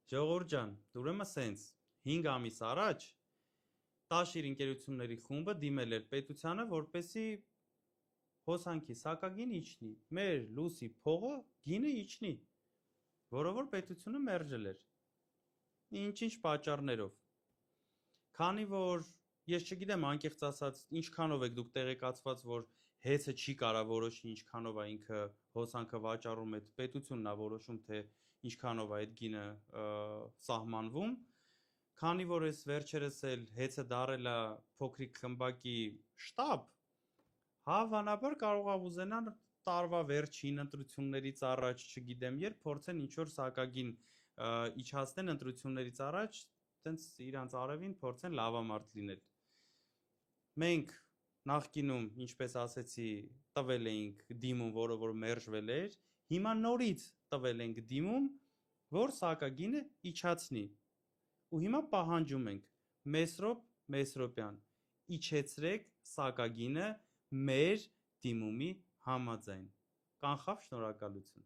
Ժողովուրդ ջան, ուրեմն սենց 5 ամիս առաջ Տաշիր ընկերությունների խումբը դիմել էր պետությանը, որպեսզի հոսանքի սակագինը իջնի, մեր լուսի փողը գինը իջնի, որովհետև պետությունը մերժել էր։ Ինչ-ինչ պատճառներով։ Քանի որ ես չգիտեմ անկեղծ ասած ինչքանով եք դուք տեղեկացված, որ հեծը չի կարա որոշի ինչքանով է ինքը հոսանքը վաճառում է, պետությունն է որոշում, թե ինչքանով է այդ գինը սահմանվում, քանի որ ես վերջերս էլ հեծը դարել է փոքրիկ խմբակի շտաբ, հավանաբար կարող է ուզենան տարվա վերջին ընտրություններից առաջ, չգիտեմ, երբ փորձեն ինչ-որ սակագին իջացնեն ընտրություններից առաջ, տենց իրանց արևին փորձեն լավամարդ լինել։ Մենք նախկինում, ինչպես ասեցի, տվել էինք դիմում, որը որ մերժվել էր, հիմա նորից տվել ենք դիմում, որ սակագինը իջացնի։ Ու հիմա պահանջում ենք Մեսրոպ Մեսրոպյան, իջեցրեք սակագինը մեր դիմումի համաձայն։ Կանխավ, շնորհակալություն։